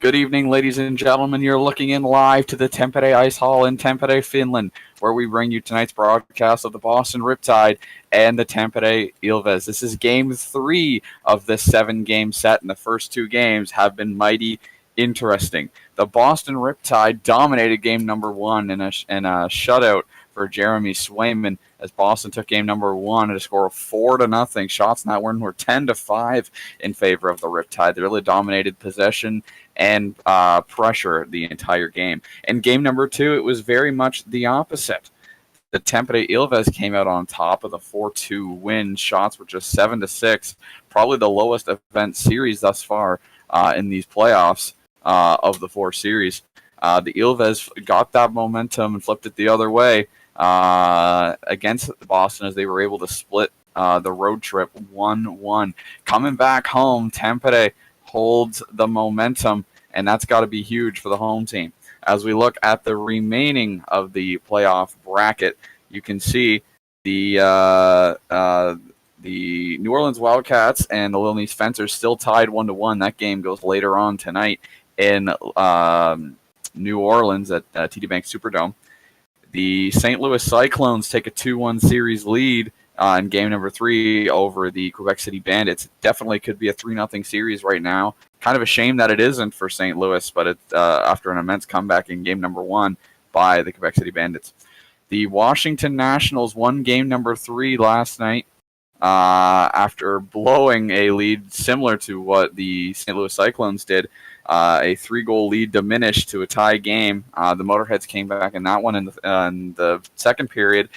Good evening, ladies and gentlemen. You're looking in live to the Tampere Ice Hall in Tampere, Finland, where we bring you tonight's broadcast of the Boston Riptide and the Tampere Ilves. This is game 3 of this 7-game set, and the first 2 games have been mighty interesting. The Boston Riptide dominated game number 1 in a shutout for Jeremy Swayman as Boston took game number 1 at a score of 4-0. Shots in that one were 10-5 in favor of the Riptide. They really dominated possession and pressure the entire game. In game number 2, it was very much the opposite. The Tampere Ilves came out on top of the 4-2 win. Shots were just 7-6, probably the lowest event series thus far in these playoffs of the 4 series. The Ilves got that momentum and flipped it the other way against Boston as they were able to split the road trip 1-1. Coming back home, Tampere holds the momentum, and that's got to be huge for the home team. As we look at the remaining of the playoff bracket, you can see the New Orleans Wildcats and the Little Nice Fencers still tied 1-1. That game goes later on tonight in New Orleans at TD Bank Superdome. The St. Louis Cyclones take a 2-1 series lead in game number 3 over the Quebec City Bandits. It definitely could be a 3-0 series right now. Kind of a shame that it isn't for St. Louis, but it, after an immense comeback in game number 1 by the Quebec City Bandits. The Washington Nationals won game number 3 last night after blowing a lead similar to what the St. Louis Cyclones did. A 3-goal lead diminished to a tie game. The Motorheads came back in that one in the second period,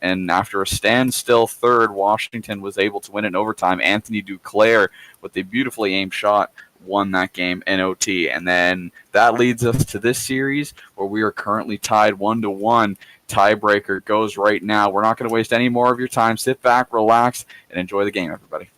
and after a standstill third, Washington was able to win in overtime. Anthony Duclair, with a beautifully aimed shot, won that game in OT. And then that leads us to this series where we are currently tied 1-1. Tiebreaker goes right now. We're not going to waste any more of your time. Sit back, relax, and enjoy the game, everybody.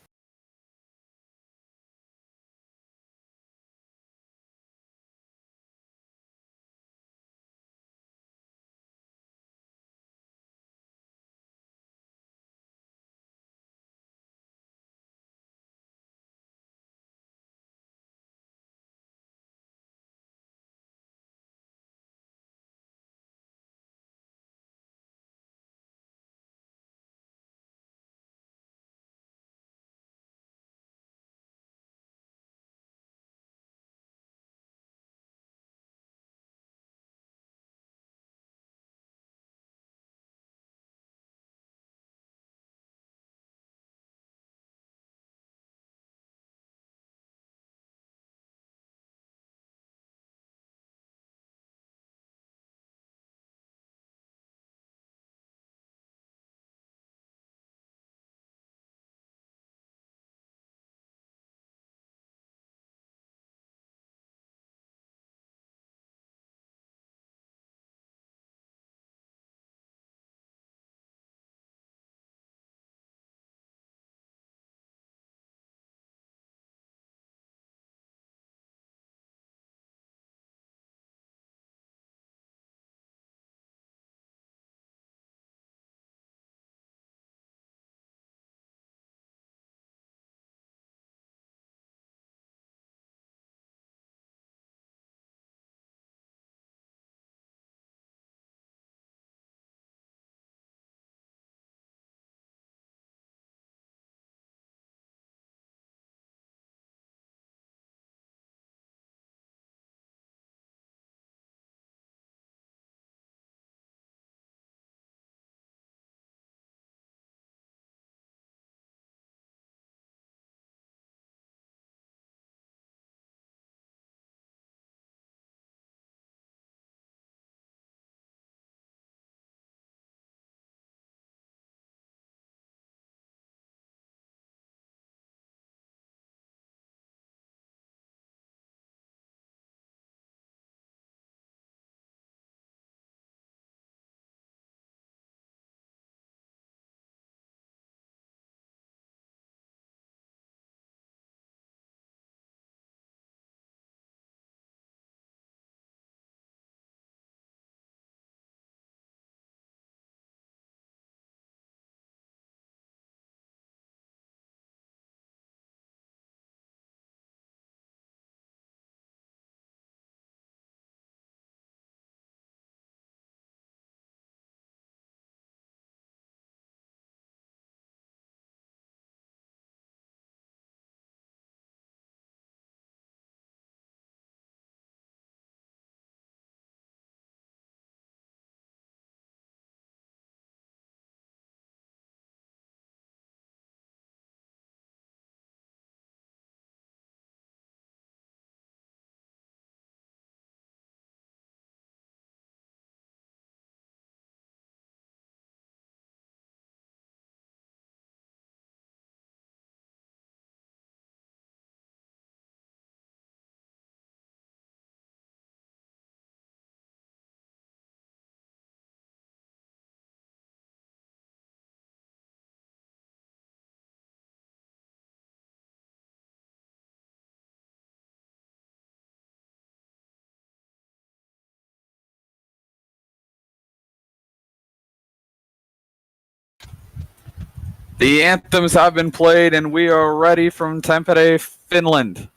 The anthems have been played, and we are ready from Tampere, Finland.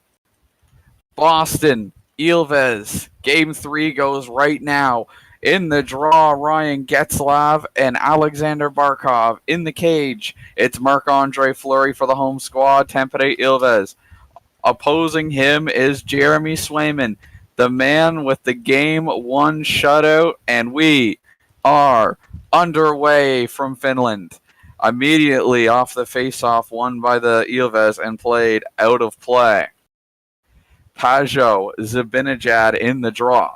Boston, Ilves. Game 3 goes right now. In the draw, Ryan Getzlav and Alexander Barkov. In the cage, it's Marc-Andre Fleury for the home squad, Tampere Ilves. Opposing him is Jeremy Swayman, the man with the Game 1 shutout, and we are underway from Finland. Immediately off the face-off, won by the Ilves and played out of play. Pajo Zibanejad in the draw.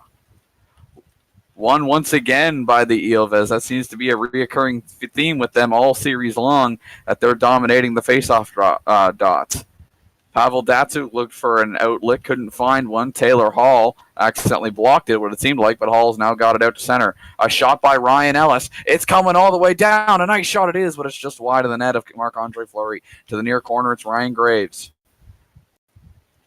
Won once again by the Ilves. That seems to be a reoccurring theme with them all series long, that they're dominating the face-off dots. Pavel Datsyuk looked for an outlet, couldn't find one. Taylor Hall accidentally blocked it, what it seemed like, but Hall's now got it out to center. A shot by Ryan Ellis. It's coming all the way down. A nice shot it is, but it's just wide of the net of Marc-Andre Fleury. To the near corner, it's Ryan Graves.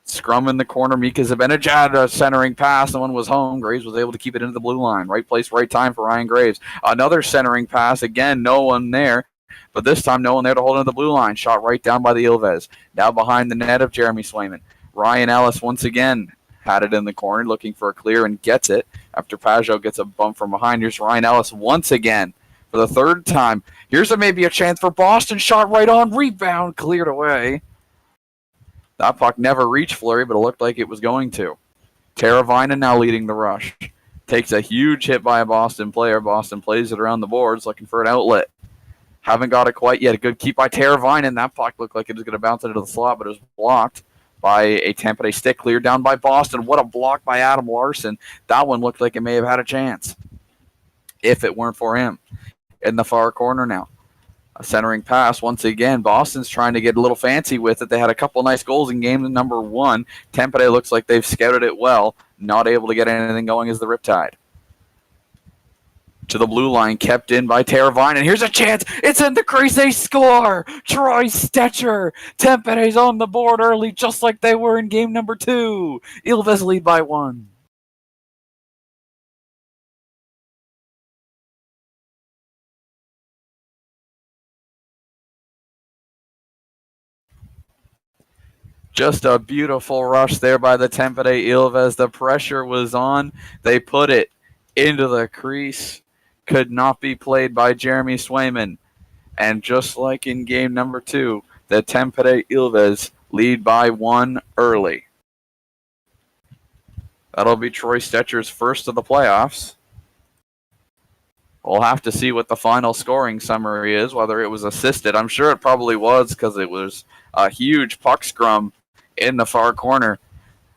Scrum in the corner, Mika Zibanejad, a centering pass. The one was home. Graves was able to keep it into the blue line. Right place, right time for Ryan Graves. Another centering pass. Again, no one there. But this time, no one there to hold into the blue line. Shot right down by the Ilves. Now behind the net of Jeremy Swayman. Ryan Ellis once again had it in the corner, looking for a clear, and gets it after Pageau gets a bump from behind. Here's Ryan Ellis once again for the third time. Here's maybe a chance for Boston. Shot right on. Rebound cleared away. That puck never reached Fleury, but it looked like it was going to. Teravainen now leading the rush. Takes a huge hit by a Boston player. Boston plays it around the boards, looking for an outlet. Haven't got it quite yet. A good keep by Teravainen. That puck looked like it was going to bounce into the slot, but it was blocked by a Tampere stick. Cleared down by Boston. What a block by Adam Larson. That one looked like it may have had a chance if it weren't for him. In the far corner now. A centering pass once again. Boston's trying to get a little fancy with it. They had a couple nice goals in game number 1. Tampere looks like they've scouted it well. Not able to get anything going as the Riptide. To the blue line, kept in by Teravainen. Here's a chance. It's in the crease. They score. Troy Stecher. Tempere's on the board early, just like they were in game number 2. Ilves lead by 1. Just a beautiful rush there by the Tampere Ilves. The pressure was on. They put it into the crease. Could not be played by Jeremy Swayman. And just like in game number 2, the Tampere Ilves lead by 1 early. That'll be Troy Stecher's first of the playoffs. We'll have to see what the final scoring summary is, whether it was assisted. I'm sure it probably was, because it was a huge puck scrum in the far corner.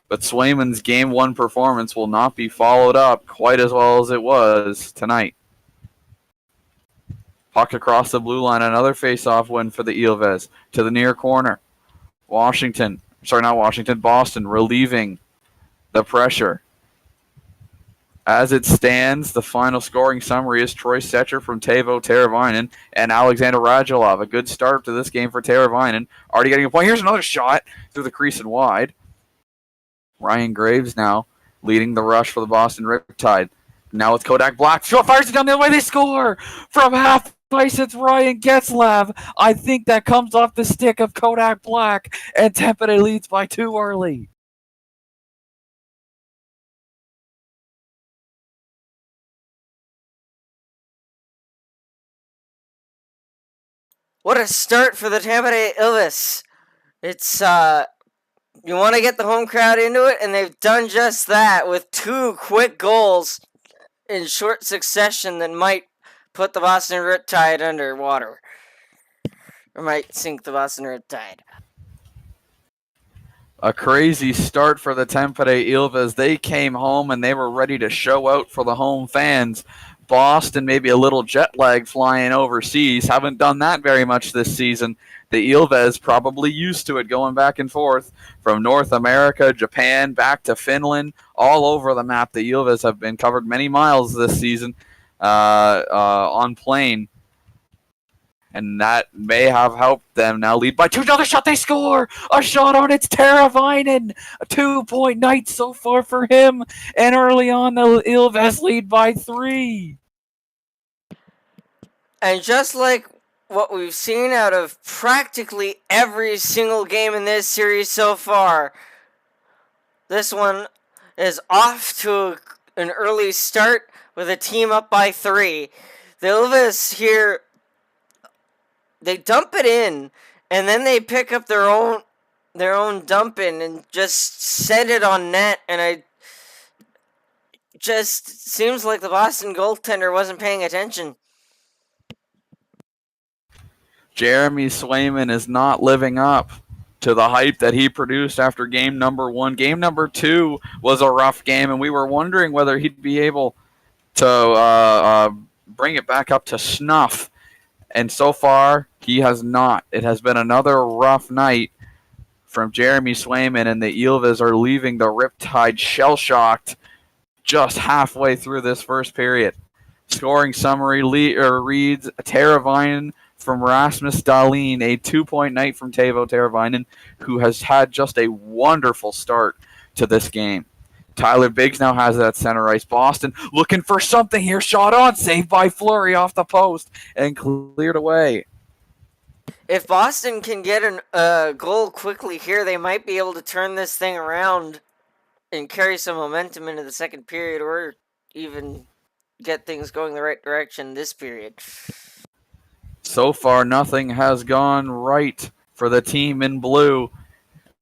But Swayman's game 1 performance will not be followed up quite as well as it was tonight. Puck across the blue line, another face-off win for the Ilves. To the near corner. Boston relieving the pressure. As it stands, the final scoring summary is Troy Stecher from Teuvo Teravainen and Alexander Radulov. A good start to this game for Teravainen. Already getting a point. Here's another shot through the crease and wide. Ryan Graves now leading the rush for the Boston Riptide. Now it's Kodak Black. Fires it down the other way. They score from half ice. It's Ryan Getzlav. I think that comes off the stick of Kodak Black. And Tampere leads by 2 early. What a start for the Tampere Ilves. It's, you want to get the home crowd into it, and they've done just that with 2 quick goals in short succession that might put the Boston Riptide underwater. Or might sink the Boston Riptide. A crazy start for the Tampere Ilves. They came home and they were ready to show out for the home fans. Boston, maybe a little jet lag flying overseas. Haven't done that very much this season. The Ilves probably used to it, going back and forth from North America, Japan, back to Finland, all over the map. The Ilves have been covered many miles this season on plane. And that may have helped them now lead by 2. Another shot, they score! A shot on, it's Teravainen! A 2-point night so far for him. And early on, the Ilves lead by 3. And just like what we've seen out of practically every single game in this series so far. This one is off to an early start with a team up by 3. The Ilves here, they dump it in, and then they pick up their own dump in and just send it on net, and it just seems like the Boston goaltender wasn't paying attention. Jeremy Swayman is not living up to the hype that he produced after game number 1. Game number 2 was a rough game, and we were wondering whether he'd be able to bring it back up to snuff. And so far, he has not. It has been another rough night from Jeremy Swayman, and the Ilves are leaving the Riptide shell-shocked just halfway through this first period. Scoring summary reads Teravainen from Rasmus Dahlin, a 2-point night from Teuvo Teravainen, who has had just a wonderful start to this game. Tyler Biggs now has it at center ice. Boston looking for something here. Shot on, saved by Fleury off the post, and cleared away. If Boston can get a goal quickly here, they might be able to turn this thing around and carry some momentum into the second period, or even get things going the right direction this period. So far, nothing has gone right for the team in blue,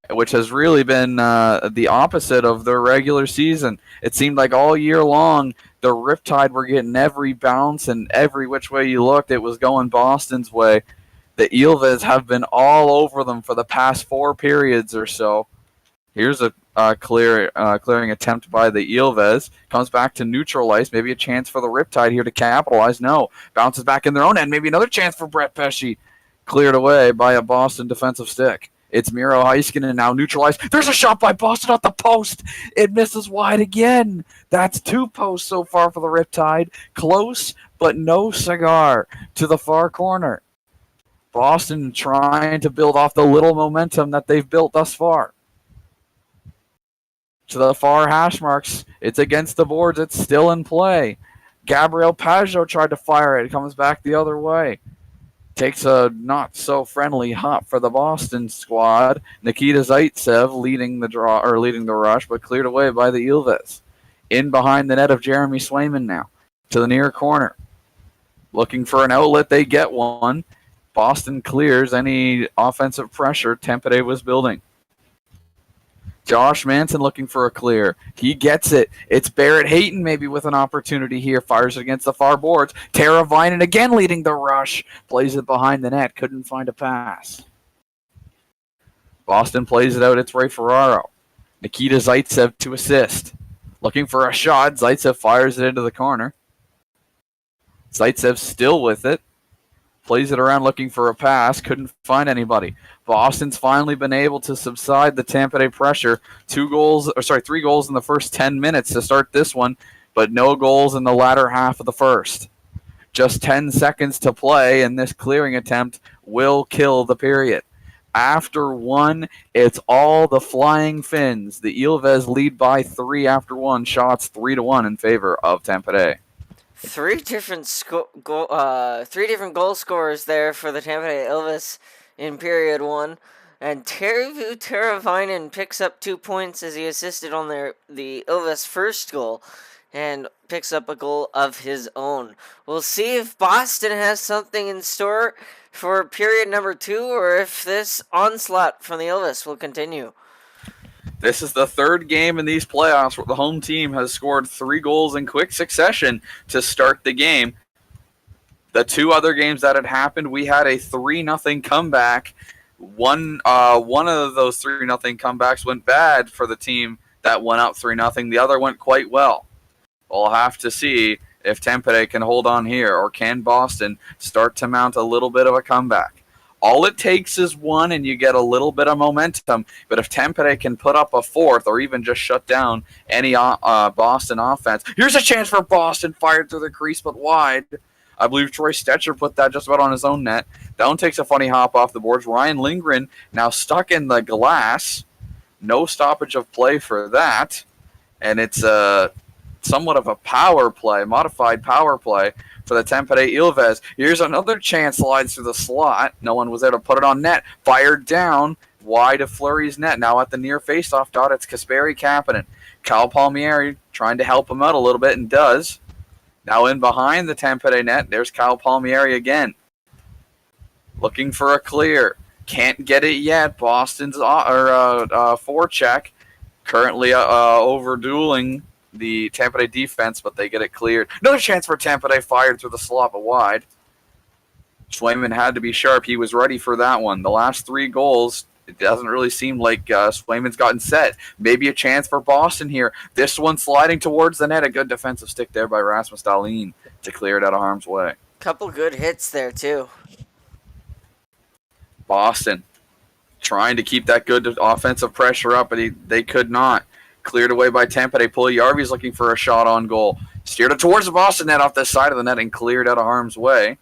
which has really been the opposite of their regular season. It seemed like all year long, the Riptide were getting every bounce, and every which way you looked, it was going Boston's way. The Ilves have been all over them for the past 4 periods or so. Here's a clearing attempt by the Ilves. Comes back to neutral ice. Maybe a chance for the Riptide here to capitalize. No. Bounces back in their own end. Maybe another chance for Brett Pesce. Cleared away by a Boston defensive stick. It's Miro Heiskanen now neutralized. There's a shot by Boston at the post. It misses wide again. That's 2 posts so far for the Riptide. Close, but no cigar to the far corner. Boston trying to build off the little momentum that they've built thus far. To the far hash marks. It's against the boards. It's still in play. Gabriel Pajot tried to fire it. It comes back the other way. Takes a not-so-friendly hop for the Boston squad. Nikita Zaitsev leading the rush, but cleared away by the Ilves. In behind the net of Jeremy Swayman now. To the near corner. Looking for an outlet. They get one. Boston clears any offensive pressure Tampere was building. Josh Manson looking for a clear. He gets it. It's Barrett Hayton maybe with an opportunity here. Fires it against the far boards. Teravainen again leading the rush. Plays it behind the net. Couldn't find a pass. Boston plays it out. It's Ray Ferraro. Nikita Zaitsev to assist. Looking for a shot. Zaitsev fires it into the corner. Zaitsev still with it. Plays it around looking for a pass. Couldn't find anybody. Boston's finally been able to subside the Tampere pressure. 3 goals in the first 10 minutes to start this one, but no goals in the latter half of the first. Just 10 seconds to play, and this clearing attempt will kill the period. After 1, it's all the Flying Finns. The Ilves lead by 3 after 1 shots, 3-1 in favor of Tampere. 3 different goal scorers there for the Tampere Ilves in period 1, and Teuvo Teravainen picks up 2 points as he assisted on the Ilves' first goal, and picks up a goal of his own. We'll see if Boston has something in store for period number 2, or if this onslaught from the Ilves will continue. This is the 3rd game in these playoffs where the home team has scored 3 goals in quick succession to start the game. The 2 other games that had happened, we had a 3-0 comeback. One of those 3-0 comebacks went bad for the team that went up 3-0. The other went quite well. We'll have to see if Tampere can hold on here, or can Boston start to mount a little bit of a comeback. All it takes is 1, and you get a little bit of momentum. But if Tampere can put up a 4th, or even just shut down any Boston offense. Here's a chance for Boston, fired through the crease, but wide. I believe Troy Stetcher put that just about on his own net. Down takes a funny hop off the boards. Ryan Lindgren now stuck in the glass. No stoppage of play for that. And it's somewhat of a power play, modified power play for the Tampere Ilves. Here's another chance, slides through the slot. No one was there to put it on net. Fired down, wide of Fleury's net. Now at the near faceoff dot, it's Kasperi Kapanen. Kyle Palmieri trying to help him out a little bit and does. Now in behind the Tampere net, there's Kyle Palmieri again. Looking for a clear. Can't get it yet. Boston's forecheck currently overdueling the Tampere defense, but they get it cleared. Another chance for Tampere, fired through the slot but wide. Swayman had to be sharp. He was ready for that one. The last 3 goals, it doesn't really seem like Swayman's gotten set. Maybe a chance for Boston here. This one sliding towards the net. A good defensive stick there by Rasmus Dahlin to clear it out of harm's way. Couple good hits there, too. Boston trying to keep that good offensive pressure up, but they could not. Cleared away by Tampere. Puljujärvi's looking for a shot on goal. Steered it towards the Boston net off the side of the net and cleared out of harm's way.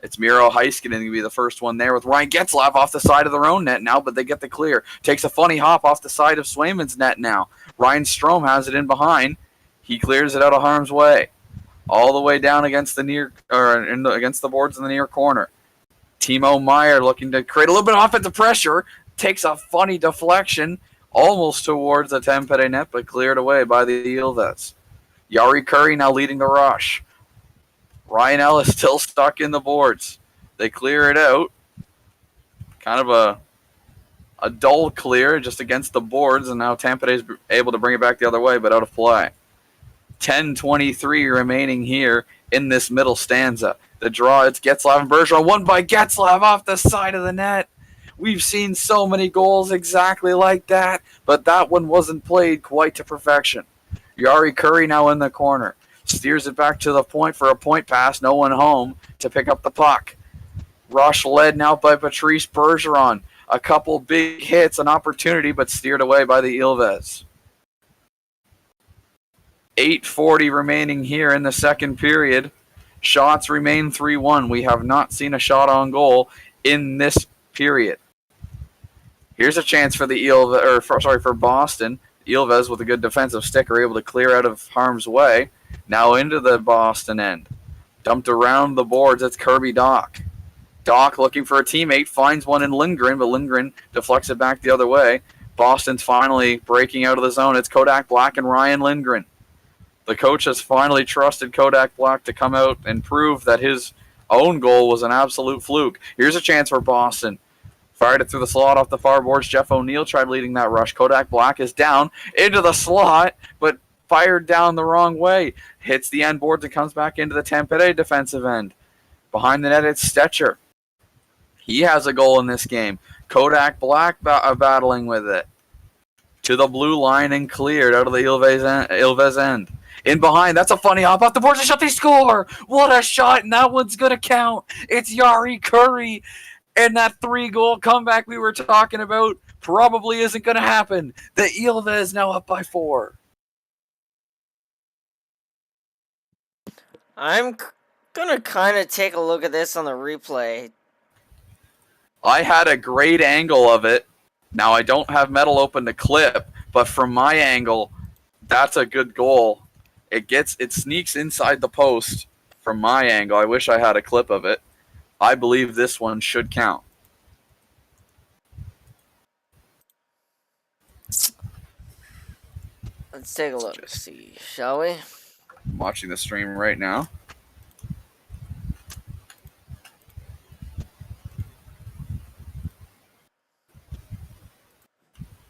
It's Miro Heiskanen going to be the first one there with Ryan Getzlaf off the side of their own net now, but they get the clear. Takes a funny hop off the side of Swayman's net now. Ryan Strome has it in behind. He clears it out of harm's way. All the way down against against the boards in the near corner. Timo Meier looking to create a little bit of offensive pressure. Takes a funny deflection almost towards the Tampere net, but cleared away by the Ilves. Jari Kurri now leading the rush. Ryan Ellis still stuck in the boards. They clear it out. Kind of a dull clear just against the boards, and now Tampere is able to bring it back the other way, but out of play. 10:23 remaining here in this middle stanza. The draw, it's Getzlaf and Bergeron. Won by Getzlaf off the side of the net. We've seen so many goals exactly like that, but that one wasn't played quite to perfection. Jari Kurri now in the corner. Steers it back to the point for a point pass. No one home to pick up the puck. Rush led now by Patrice Bergeron. A couple big hits, an opportunity, but steered away by the Ilves. 8:40 remaining here in the second period. Shots remain 3-1. We have not seen a shot on goal in this period. Here's a chance for the for Boston. Ilves with a good defensive stick are able to clear out of harm's way. Now into the Boston end. Dumped around the boards. It's Kirby Dach. Dach looking for a teammate. Finds one in Lindgren, but Lindgren deflects it back the other way. Boston's finally breaking out of the zone. It's Kodak Black and Ryan Lindgren. The coach has finally trusted Kodak Black to come out and prove that his own goal was an absolute fluke. Here's a chance for Boston. Fired it through the slot off the far boards. Jeff O'Neill tried leading that rush. Kodak Black is down into the slot, but fired down the wrong way. Hits the end boards and comes back into the Tampere defensive end. Behind the net, it's Stetcher. He has a goal in this game. Kodak Black battling with it. To the blue line and cleared out of the Ilves end. In behind, that's a funny hop off the boards and shot. They score! What a shot, and that one's going to count. It's Jari Kurri. And that 3-goal comeback we were talking about probably isn't going to happen. The Ilves now up by 4. I'm going to kind of take a look at this on the replay. I had a great angle of it. Now, I don't have metal open to clip, but from my angle, that's a good goal. It sneaks inside the post from my angle. I wish I had a clip of it. I believe this one should count. Let's take a look. See, shall we? I'm watching the stream right now.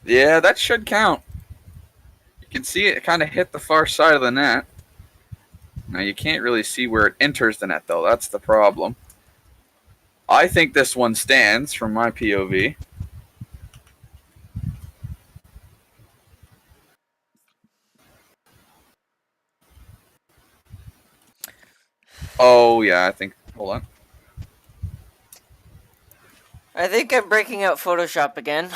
Yeah, that should count. You can see it kind of hit the far side of the net. Now, you can't really see where it enters the net, though. That's the problem. I think this one stands from my POV. Oh, yeah, I think. Hold on. I think I'm breaking out Photoshop again.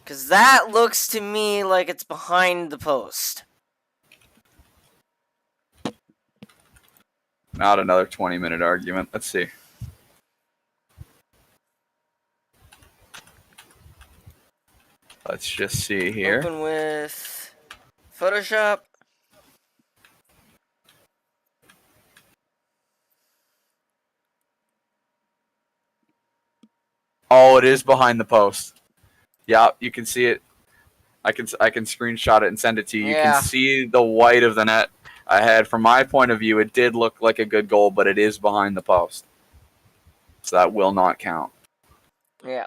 Because that looks to me like it's behind the post. Not another 20-minute argument. Let's see. Let's just see here. Open with Photoshop. Oh, it is behind the post. Yeah, you can see it. I can screenshot it and send it to you. You can Yeah. see the white of the net ahead. From my point of view, it did look like a good goal, but it is behind the post. So that will not count. Yeah.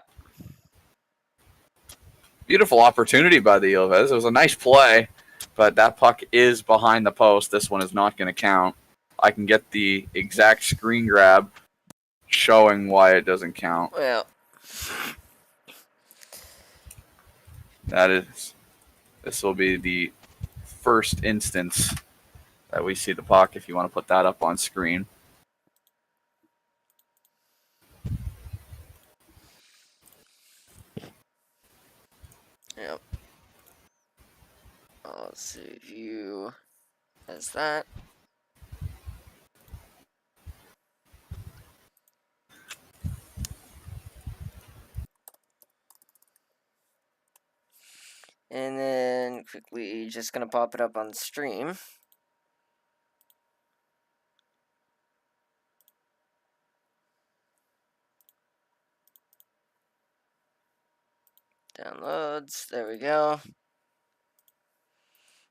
Beautiful opportunity by the Ilves. It was a nice play, but that puck is behind the post. This one is not going to count. I can get the exact screen grab showing why it doesn't count. Well. This will be the first instance that we see the puck, if you want to put that up on screen. Yep. I'll see view as that. And then quickly just gonna pop it up on stream. Downloads, there we go.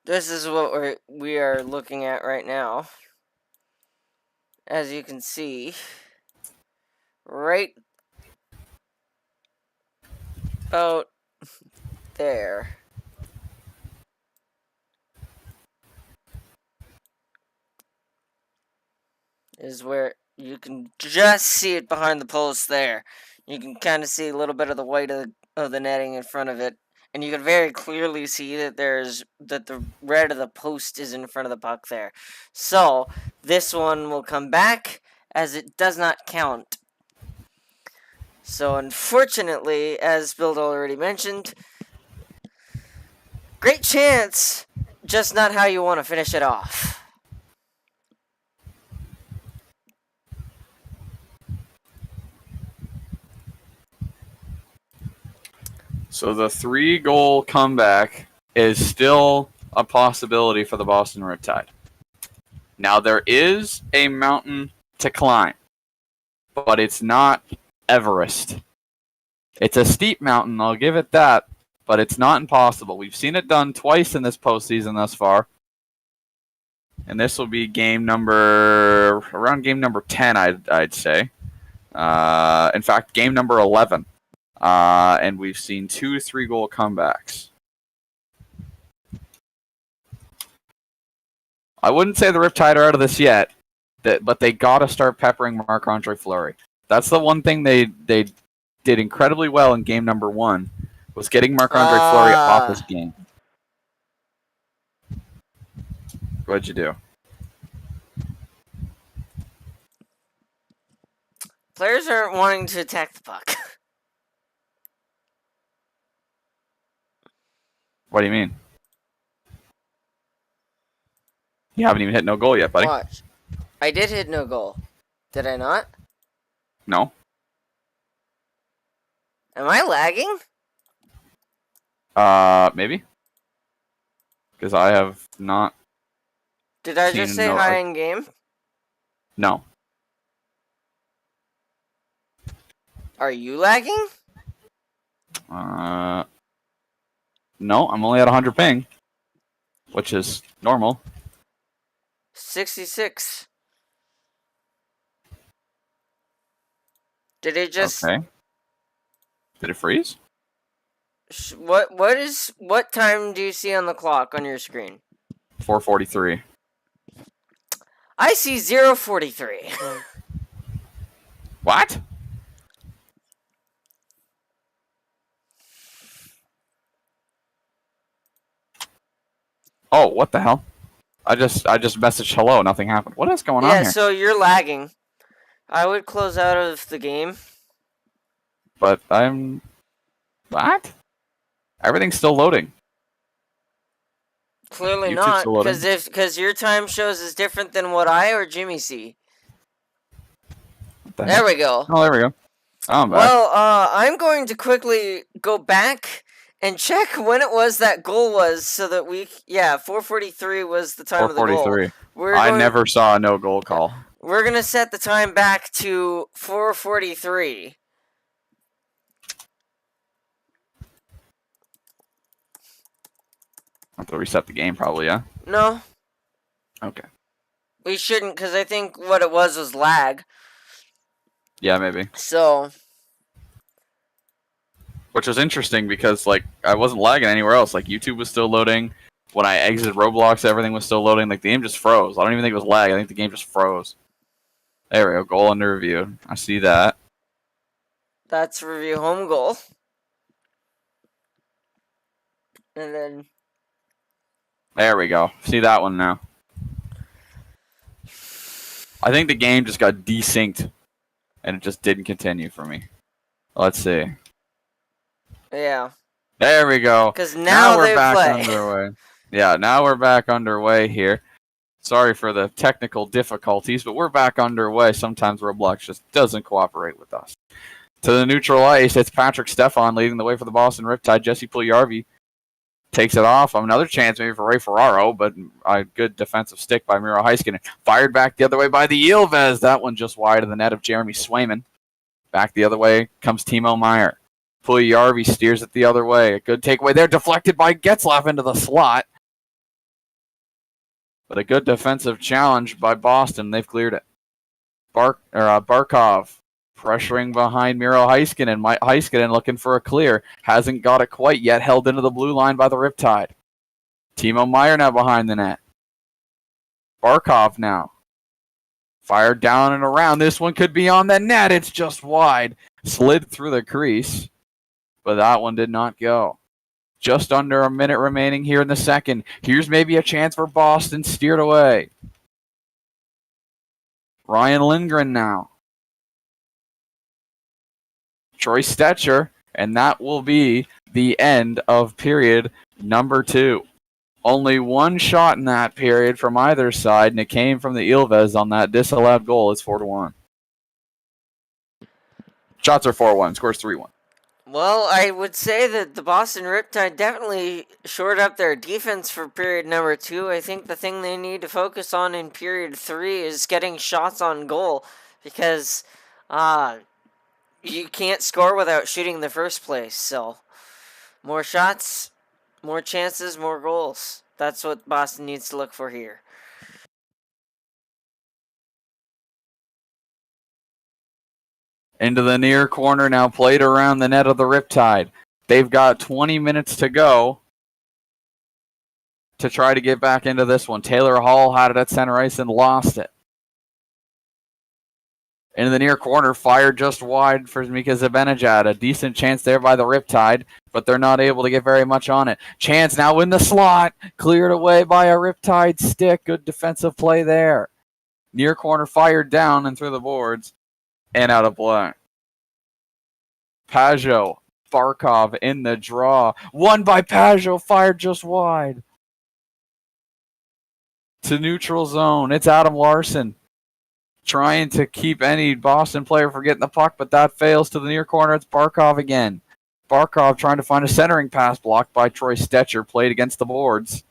This is what we are looking at right now. As you can see, right about there is where you can just see it behind the post there. You can kind of see a little bit of the white of the netting in front of it. And you can very clearly see that the red of the post is in front of the puck there. So this one will come back as it does not count. So unfortunately, as Bill already mentioned, great chance, just not how you want to finish it off. So the 3-goal comeback is still a possibility for the Boston Riptide. Now, there is a mountain to climb, but it's not Everest. It's a steep mountain, I'll give it that, but it's not impossible. We've seen it done twice in this postseason thus far, and this will be around game number 10, I'd say. In fact, game number 11. And we've seen 2 3-goal comebacks. I wouldn't say the Riptide are out of this yet, but they got to start peppering Marc-Andre Fleury. That's the one thing they did incredibly well in game number 1, was getting Marc-Andre Fleury off his game. What'd you do? Players aren't wanting to attack the puck. What do you mean? You haven't even hit no goal yet, buddy. Watch. I did hit no goal. Did I not? No. Am I lagging? Maybe. Because I have not. Did I just say hi in game? No. Are you lagging? No, I'm only at 100 ping, which is normal. 66. Did it just... Okay. Did it freeze? What time do you see on the clock on your screen? 4:43. I see 0:43. What? Oh, what the hell? I just messaged hello, nothing happened. What is going on here? Yeah, so you're lagging. I would close out of the game. But I'm... What? Everything's still loading. Clearly YouTube's not, still because your time shows is different than what I or Jimmy see. What the There heck? we go. Oh, there we go. Oh, I'm back. Well, I'm going to quickly go back and check when it was that goal was, so that 4:43 was the time of the goal. 4:43. I never saw a no goal call. We're gonna set the time back to 4:43. have to reset the game, probably. Yeah. No, Okay. we shouldn't, because I think what it was lag. Yeah, maybe. So, Which was interesting because like I wasn't lagging anywhere else. Like YouTube was still loading. When I exited Roblox, everything was still loading. Like the game just froze. I don't even think it was lag. I think the game just froze. There we go. Goal under review. I see that. that's review home goal. And then There we go. See that one now. I think the game just got desynced, and it just didn't continue for me. Let's see. yeah, There we go. because now we're they back play. underway. Yeah, now we're back underway here. Sorry for the technical difficulties, but we're back underway. Sometimes Roblox just doesn't cooperate with us. To the neutral ice, it's Patrick Stefan leading the way for the Boston Riptide. Jesse Puljujarvi takes it off. Another chance maybe for Ray Ferraro, but a good defensive stick by Miro Heiskanen. Fired back the other way by the Ilves. That one just wide of the net of Jeremy Swayman. Back the other way comes Timo Meier. Puljujarvi steers it the other way. A good takeaway there, deflected by Getzlaf into the slot. But a good defensive challenge by Boston. They've cleared it. Barkov pressuring behind Miro Heiskanen. Heiskanen looking for a clear. Hasn't got it quite yet. Held into the blue line by the Riptide. Timo Meier now behind the net. Barkov now. Fired down and around. This one could be on the net. It's just wide. Slid through the crease. But that one did not go. Just under a minute remaining here in the second. Here's maybe a chance for Boston. Steered away. Ryan Lindgren now. Troy Stetcher. And that will be the end of period number 2. Only one shot in that period from either side, and it came from the Ilves on that disallowed goal. It's 4-1. Shots are 4-1. Scores 3-1. Well, I would say that the Boston Riptide definitely shored up their defense for period number 2. I think the thing they need to focus on in period 3 is getting shots on goal, because you can't score without shooting in the first place. So, more shots, more chances, more goals. That's what Boston needs to look for here. Into the near corner now, played around the net of the Riptide. They've got 20 minutes to go to try to get back into this one. Taylor Hall had it at center ice and lost it. Into the near corner, fired just wide for Mika Zibanejad. A decent chance there by the Riptide, but they're not able to get very much on it. Chance now in the slot, cleared away by a Riptide stick. Good defensive play there. Near corner, fired down and through the boards. And out of play. Pajot, Barkov in the draw. Won by Pajot, fired just wide. To neutral zone, it's Adam Larson. Trying to keep any Boston player from getting the puck, but that fails. To the near corner, it's Barkov again. Barkov trying to find a centering pass, blocked by Troy Stetcher, played against the boards.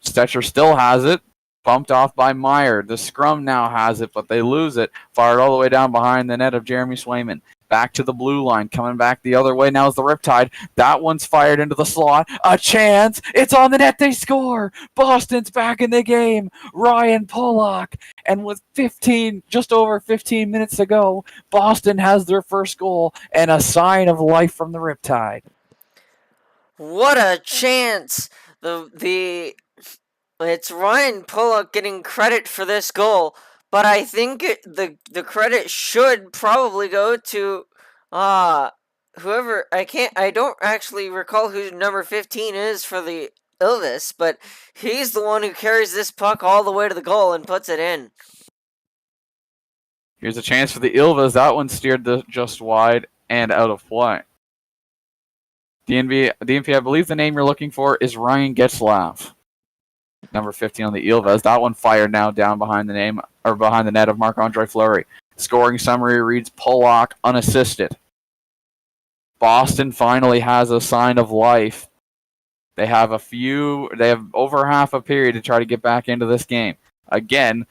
Stetcher still has it. Bumped off by Meier. The scrum now has it, but they lose it. Fired all the way down behind the net of Jeremy Swayman. Back to the blue line. Coming back the other way now is the Riptide. That one's fired into the slot. A chance. It's on the net. They score. Boston's back in the game. Ryan Pollock. And with just over 15 minutes to go, Boston has their first goal and a sign of life from the Riptide. What a chance! It's Ryan Pollock getting credit for this goal, but I think the credit should probably go to whoever. I don't actually recall who number 15 is for the Ilves, but he's the one who carries this puck all the way to the goal and puts it in. Here's a chance for the Ilves. That one steered just wide and out of play. DNP, I believe the name you're looking for is Ryan Getzlaf. Number 15 on the Ilves. That one fired now down behind the net of Marc-Andre Fleury. Scoring summary reads Pollock unassisted. Boston finally has a sign of life. They have over half a period to try to get back into this game. Again,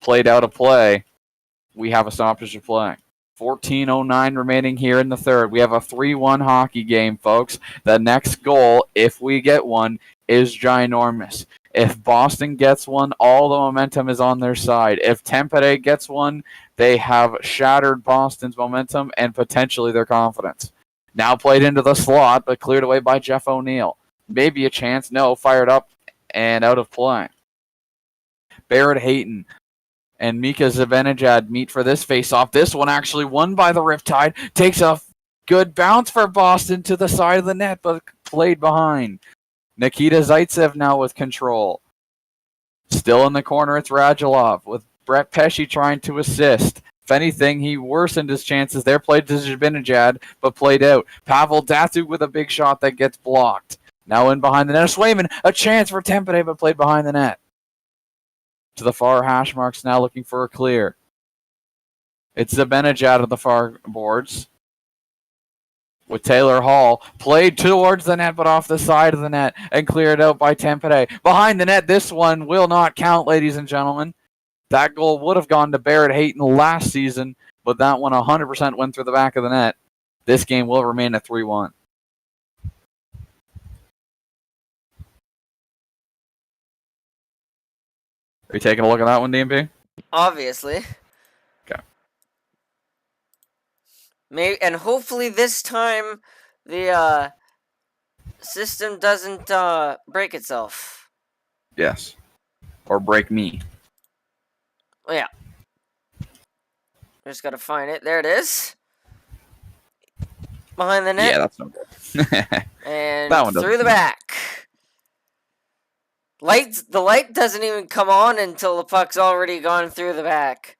played out of play. We have a stoppage of play. 14:09 remaining here in the third. We have a 3-1 hockey game, folks. The next goal, if we get one, is ginormous. If Boston gets one, all the momentum is on their side. If Tampere gets one, they have shattered Boston's momentum and potentially their confidence. Now played into the slot, but cleared away by Jeff O'Neill. Maybe a chance. No, fired up and out of play. Barrett Hayton and Mika Zibanejad meet for this face-off. This one actually won by the Riptide. Takes a good bounce for Boston to the side of the net, but played behind. Nikita Zaitsev now with control. Still in the corner, it's Radulov with Brett Pesce trying to assist. If anything, he worsened his chances there. Played to Zibanejad, but played out. Pavel Datsyuk with a big shot that gets blocked. Now in behind the net. Swayman, a chance for Tampere, but played behind the net. To the far hash marks now looking for a clear. It's Zibanejad at the far boards. With Taylor Hall. Played towards the net, but off the side of the net. And cleared out by Tampere. Behind the net, this one will not count, ladies and gentlemen. That goal would have gone to Barrett Hayton last season, but that one 100% went through the back of the net. This game will remain a 3-1. Are you taking a look at that one, DMP? Obviously. Okay. Maybe, and hopefully this time the system doesn't break itself. Yes. Or break me. Oh, yeah. Just gotta find it. There it is. Behind the net. Yeah, that's no good. And that one through the back. The light doesn't even come on until the puck's already gone through the back.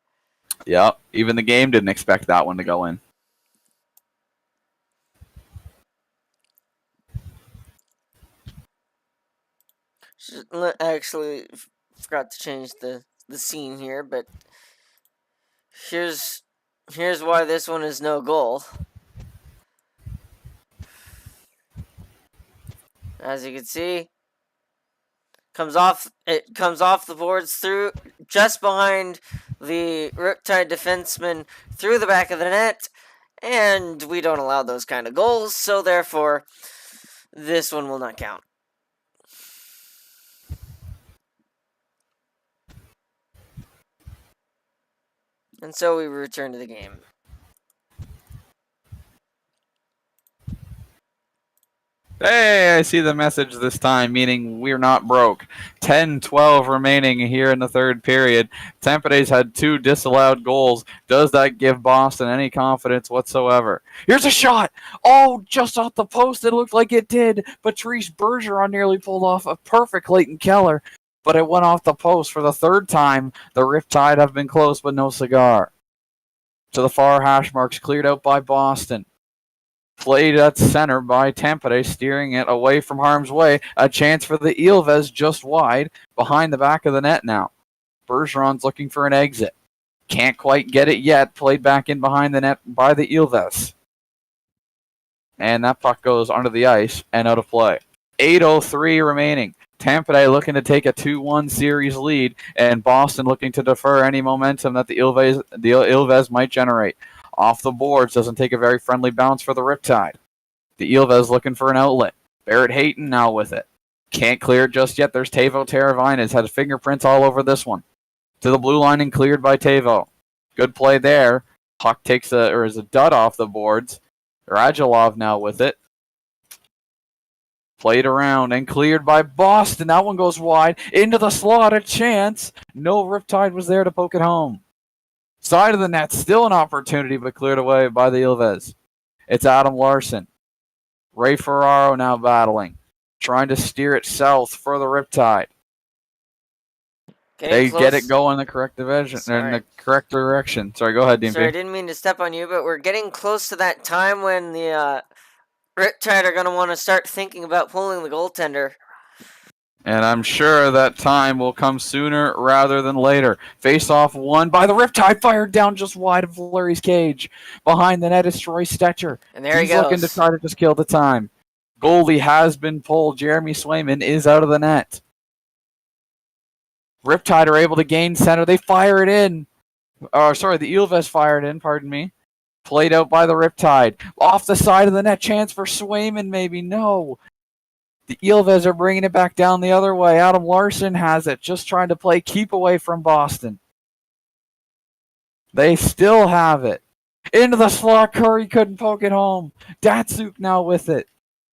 Yep. Even the game didn't expect that one to go in. Actually, forgot to change the scene here, but here's why this one is no goal. As you can see, it comes off the boards through just behind the Riptide defenseman through the back of the net, and we don't allow those kind of goals, so therefore this one will not count. And so we return to the game. Hey, I see the message this time, meaning we're not broke. 10-12 remaining here in the third period. Tampere's had 2 disallowed goals. Does that give Boston any confidence whatsoever? Here's a shot! Oh, just off the post, it looked like it did. Patrice Bergeron nearly pulled off a perfect Clayton Keller, but it went off the post for the third time. The Riptide have been close, but no cigar. To the far hash marks, cleared out by Boston. Played at center by Tampere, steering it away from harm's way. A chance for the Ilves just wide, behind the back of the net now. Bergeron's looking for an exit. Can't quite get it yet. Played back in behind the net by the Ilves. And that puck goes onto the ice and out of play. 8:03 remaining. Tampere looking to take a 2-1 series lead, and Boston looking to defer any momentum that the Ilves might generate. Off the boards, doesn't take a very friendly bounce for the Riptide. The Ilves looking for an outlet. Barrett Hayton now with it. Can't clear it just yet. There's Teuvo Teravainen. Had fingerprints all over this one. To the blue line and cleared by Teuvo. Good play there. Puck is a dud off the boards. Radulov now with it. Played around and cleared by Boston. That one goes wide. Into the slot, a chance. No Riptide was there to poke it home. Side of the net, still an opportunity, but cleared away by the Ilves. It's Adam Larson. Ray Ferraro now battling. Trying to steer it south for the Riptide. They get it going in the correct division, in the correct direction. Sorry, go ahead, DMP. Sorry, I didn't mean to step on you, but we're getting close to that time when the Riptide are going to want to start thinking about pulling the goaltender. And I'm sure that time will come sooner rather than later. Face-off won by the Riptide, fired down just wide of Fleury's cage. Behind the net is Troy Stetcher. And there he goes. He's looking to try to just kill the time. Goalie has been pulled. Jeremy Swayman is out of the net. Riptide are able to gain center. They fire it in. The Ilves fire it in, pardon me. Played out by the Riptide. Off the side of the net. Chance for Swayman, maybe. No. The Ilves are bringing it back down the other way. Adam Larson has it. Just trying to play keep away from Boston. They still have it. Into the slot. Curry couldn't poke it home. Datsuk now with it.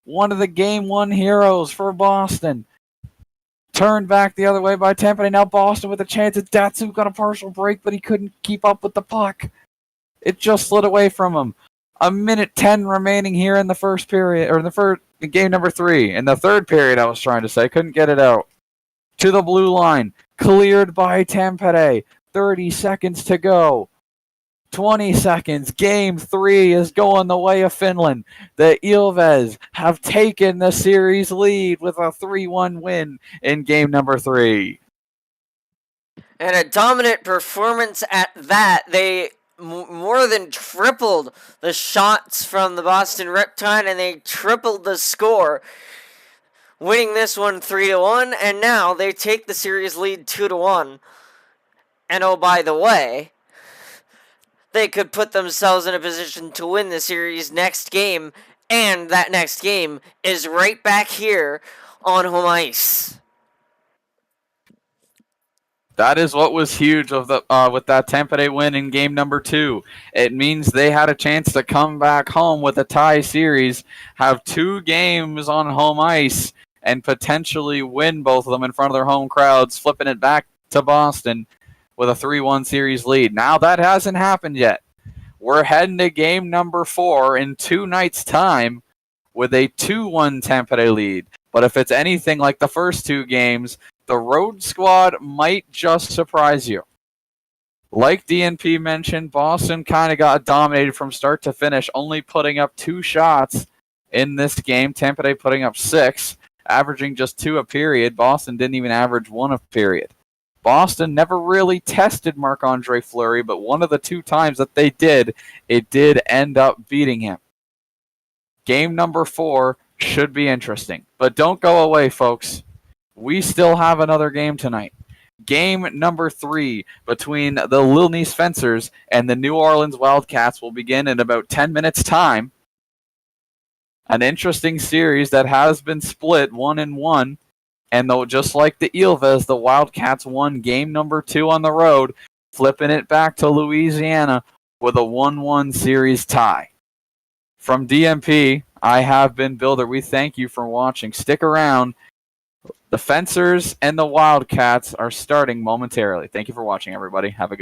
One of the game one heroes for Boston. Turned back the other way by Tampere. Now Boston with a chance. Datsuk got a partial break, but he couldn't keep up with the puck. It just slid away from him. 1:10 remaining here in the first period, or in game number 3. In the third period, I was trying to say. Couldn't get it out. To the blue line. Cleared by Tampere. 30 seconds to go. 20 seconds. Game 3 is going the way of Finland. The Ilves have taken the series lead with a 3-1 win in game number 3. And a dominant performance at that. They more than tripled the shots from the Boston Riptide, and they tripled the score, winning this one 3-1, and now they take the series lead 2-1. And oh, by the way, they could put themselves in a position to win the series next game, and that next game is right back here on home ice. That is what was huge with that Tampere win in game number 2. It means they had a chance to come back home with a tie series, have 2 games on home ice, and potentially win both of them in front of their home crowds, flipping it back to Boston with a 3-1 series lead. Now that hasn't happened yet. We're heading to game number 4 in 2 nights' time with a 2-1 Tampere lead. But if it's anything like the first 2 games, the road squad might just surprise you. Like DNP mentioned, Boston kind of got dominated from start to finish, only putting up 2 shots in this game. Tampere putting up 6, averaging just 2 a period. Boston didn't even average 1 a period. Boston never really tested Marc-Andre Fleury, but one of the 2 times that they did, it did end up beating him. Game number 4 should be interesting. But don't go away, folks. We still have another game tonight. Game number 3 between the Lilnice Fencers and the New Orleans Wildcats will begin in about 10 minutes' time. An interesting series that has been split 1-1. And though, just like the Ilves, the Wildcats won game number 2 on the road, flipping it back to Louisiana with a 1-1 series tie. From DMP, I have been Builder. We thank you for watching. Stick around. The Fencers and the Wildcats are starting momentarily. Thank you for watching, everybody. Have a good one.